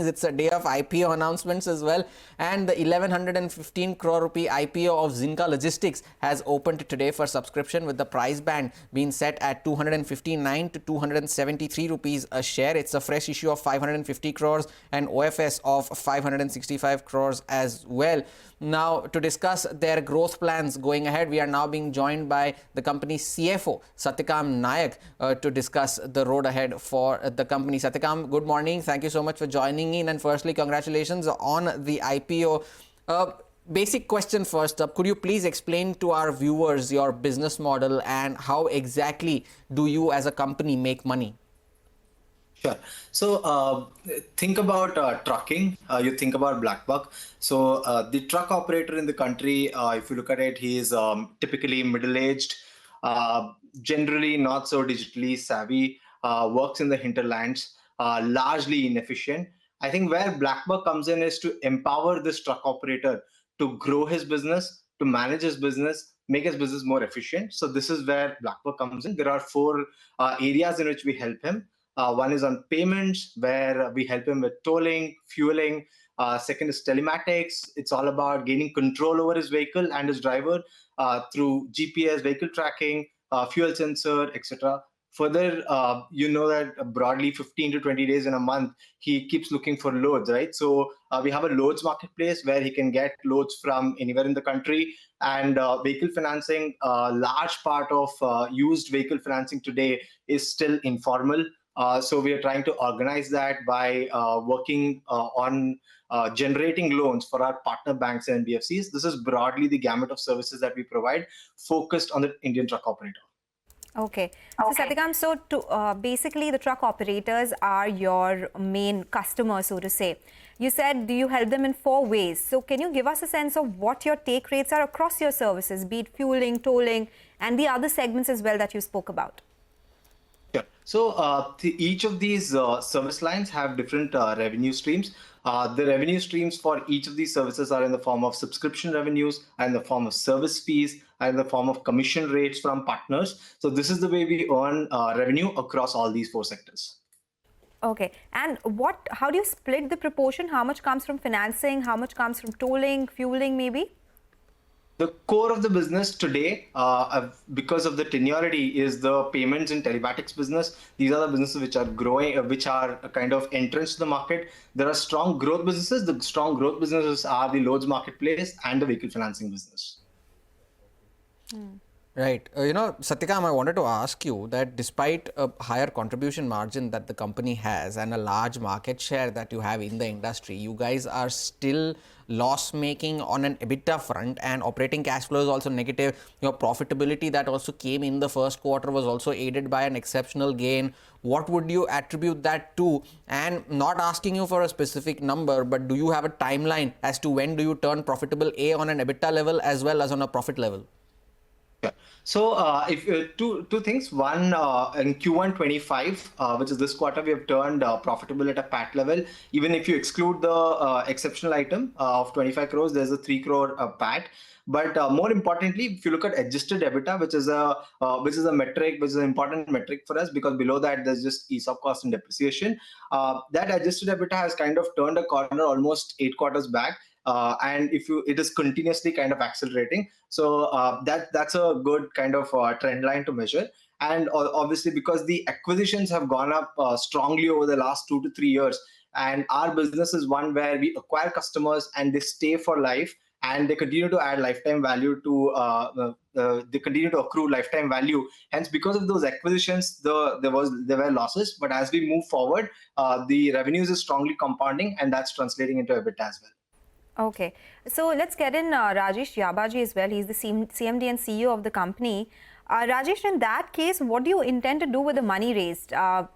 It's a day of IPO announcements as well, and the 1115 crore rupee IPO of Zinka Logistics has opened today for subscription, with the price band being set at 259 to 273 rupees a share. It's a fresh issue of 550 crores and OFS of 565 crores as well. Now, to discuss their growth plans going ahead, we are now being joined by the company's CFO Satyakam Naik to discuss the road ahead for the company. Satyakam, good morning. Thank you so much for joining in, and firstly, congratulations on the IPO. Basic question first up, could you please explain to our viewers your business model and how exactly do you as a company make money? Sure. So think about trucking, you think about black buck. So the truck operator in the country, if you look at it, he is typically middle-aged, generally not so digitally savvy, works in the hinterlands, largely inefficient. I think where black buck comes in is to empower this truck operator to grow his business, to manage his business, make his business more efficient. So this is where black buck comes in. There are four areas in which we help him. One is on payments, where we help him with tolling, fueling. Second is telematics. It's all about gaining control over his vehicle and his driver through GPS, vehicle tracking, fuel sensor, etc. Further, you know that broadly 15 to 20 days in a month, he keeps looking for loads, right? So we have a loads marketplace where he can get loads from anywhere in the country. And vehicle financing, large part of used vehicle financing today is still informal. So we are trying to organize that by working on generating loans for our partner banks and NBFCs. This is broadly the gamut of services that we provide, focused on the Indian truck operator. Okay. So Satyakam, so basically the truck operators are your main customers, so to say. You said you help them in 4 ways. So can you give us a sense of what your take rates are across your services, be it fueling, tolling, and the other segments as well that you spoke about? Yeah. So each of these service lines have different revenue streams. The revenue streams for each of these services are in the form of subscription revenues, and in the form of service fees, and in the form of commission rates from partners. So this is the way we earn revenue across all these 4 sectors. Okay. And how do you split the proportion? How much comes from financing? How much comes from tolling, fueling maybe? The core of the business today, because of the tenuity, is the payments and telematics business. These are the businesses which are growing, which are a kind of entrance to the market. There are strong growth businesses. The strong growth businesses are the loads marketplace and the vehicle financing business. Right. Satyakam, I wanted to ask you that despite a higher contribution margin that the company has and a large market share that you have in the industry, you guys are still loss-making on an EBITDA front, and operating cash flow is also negative. Your profitability that also came in the first quarter was also aided by an exceptional gain. What would you attribute that to? And not asking you for a specific number, but do you have a timeline as to when do you turn profitable, A, on an EBITDA level as well as on a profit level? Yeah. So if two things. One, in Q1 25, which is this quarter, we have turned profitable at a PAT level. Even if you exclude the exceptional item of 25 crores, there's a 3 crore PAT. But more importantly, if you look at adjusted EBITDA, which is a metric, which is an important metric for us, because below that there's just ESOP cost and depreciation. That adjusted EBITDA has kind of turned a corner almost 8 quarters back. And it is continuously kind of accelerating. So that's a good kind of trend line to measure. And obviously, because the acquisitions have gone up strongly over the last 2 to 3 years, and our business is one where we acquire customers and they stay for life, and they continue to add lifetime value to they continue to accrue lifetime value. Hence, because of those acquisitions, there were losses. But as we move forward, the revenues is strongly compounding, and that's translating into EBITDA as well. Okay, so let's get in Rajesh Yabaji as well. He's the CMD and CEO of the company. Rajesh, in that case, what do you intend to do with the money raised?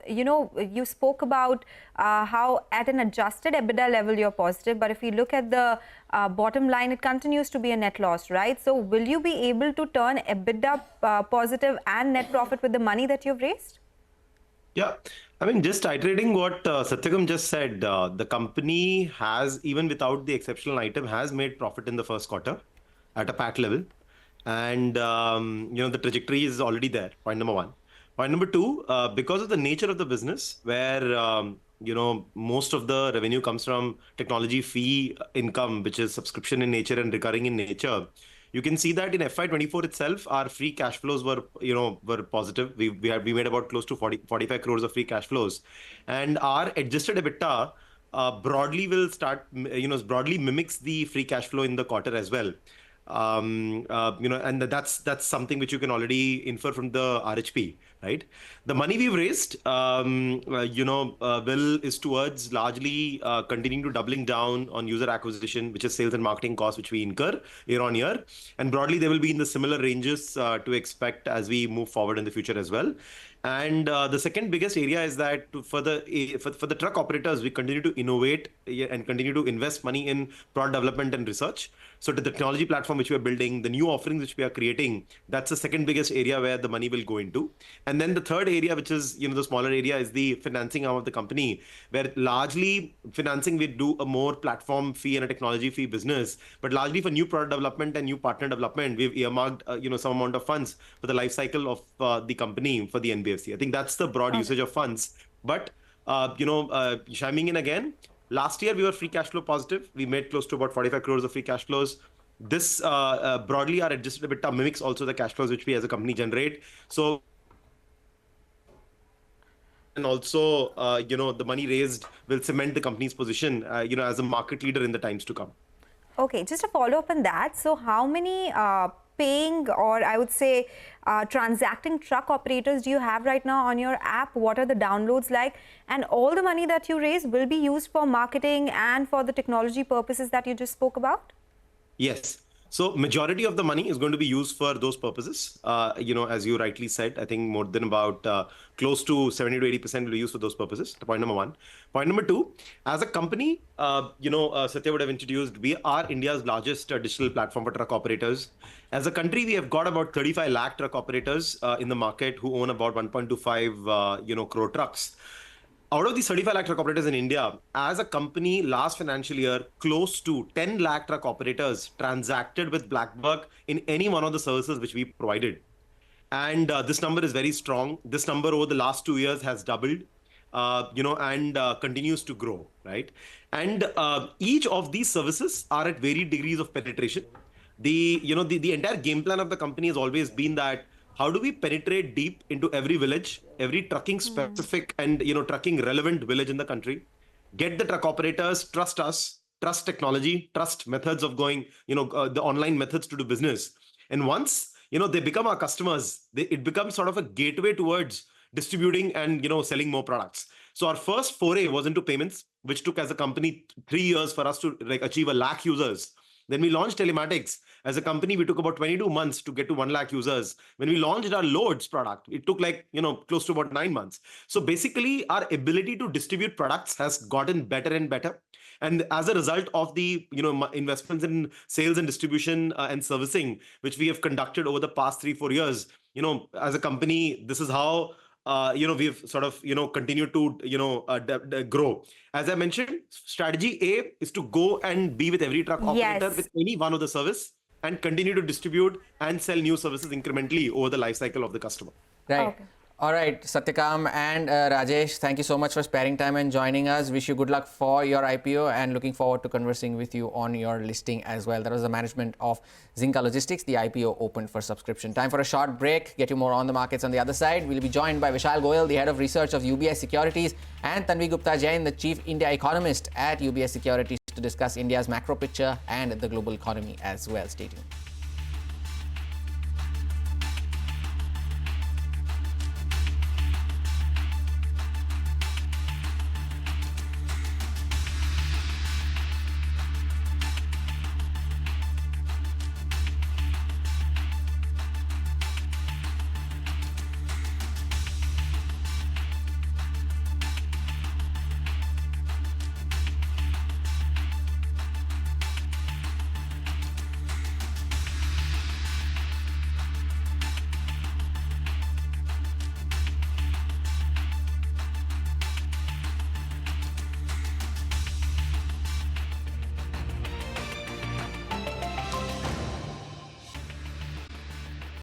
You spoke about how at an adjusted EBITDA level you're positive, but if we look at the bottom line, it continues to be a net loss, right? So will you be able to turn EBITDA positive and net profit with the money that you've raised? Yeah, I mean, just iterating what Satyakam just said, the company has, even without the exceptional item, has made profit in the first quarter at a PAT level. And, the trajectory is already there, point number one. Point number two, because of the nature of the business, where most of the revenue comes from technology fee income, which is subscription in nature and recurring in nature. You can see that in FY24 itself, our free cash flows were positive. We made about close to 45 crores of free cash flows, and our adjusted EBITDA broadly broadly mimics the free cash flow in the quarter as well. And that's something which you can already infer from the RHP, right? The money we've raised, is towards largely continuing to doubling down on user acquisition, which is sales and marketing costs, which we incur year on year. And broadly, they will be in the similar ranges to expect as we move forward in the future as well. And the second biggest area is that for the truck operators, we continue to innovate and continue to invest money in product development and research. So to the technology platform which we are building, the new offerings which we are creating, that's the second biggest area where the money will go into. And then the third area, which is the smaller area, is the financing arm of the company, where largely financing we do a more platform fee and a technology fee business, but largely for new product development and new partner development, we've earmarked some amount of funds for the life cycle of the company for the NBFC. I think that's the broad usage of funds. But chiming in again, last year we were free cash flow positive. We made close to about 45 crores of free cash flows. This broadly our adjusted EBITDA mimics also the cash flows which we as a company generate. So, and also, the money raised will cement the company's position, as a market leader in the times to come. Okay, just a follow up on that. So how many paying, or I would say transacting truck operators do you have right now on your app? What are the downloads like? And all the money that you raise will be used for marketing and for the technology purposes that you just spoke about? Yes. So majority of the money is going to be used for those purposes. As you rightly said, I think more than about close to 70 to 80% will be used for those purposes. Point number one. Point number two, as a company, Satya would have introduced, we are India's largest digital platform for truck operators. As a country, we have got about 35 lakh truck operators in the market who own about 1.25 crore trucks. Out of these 35 lakh truck operators in India, as a company, last financial year, close to 10 lakh truck operators transacted with BlackBuck in any one of the services which we provided. And this number is very strong. This number over the last 2 years has doubled, and continues to grow, right? And each of these services are at varied degrees of penetration. The entire game plan of the company has always been that how do we penetrate deep into every village, every trucking specific and trucking relevant village in the country, get the truck operators, trust us, trust technology, trust methods of going, the online methods to do business. And once, they become our customers, it becomes sort of a gateway towards distributing and, selling more products. So our first foray was into payments, which took as a company 3 years for us to achieve 1 lakh users. Then we launched telematics. As a company, we took about 22 months to get to 1 lakh users. When we launched our loads product, it took close to about 9 months. So basically, our ability to distribute products has gotten better and better. And as a result of the investments in sales and distribution and servicing, which we have conducted over the past 3-4 years, as a company, this is how we've sort of continued to grow. As I mentioned, strategy A is to go and be with every truck operator with any one of the service and continue to distribute and sell new services incrementally over the life cycle of the customer. Right. Okay. All right, Satyakam and Rajesh, thank you so much for sparing time and joining us. Wish you good luck for your IPO and looking forward to conversing with you on your listing as well. That was the management of Zinka Logistics. The IPO opened for subscription. Time for a short break. Get you more on the markets on the other side. We'll be joined by Vishal Goyal, the head of research of UBS Securities, and Tanvi Gupta Jain, the chief India economist at UBS Securities, to discuss India's macro picture and the global economy as well. Stay tuned.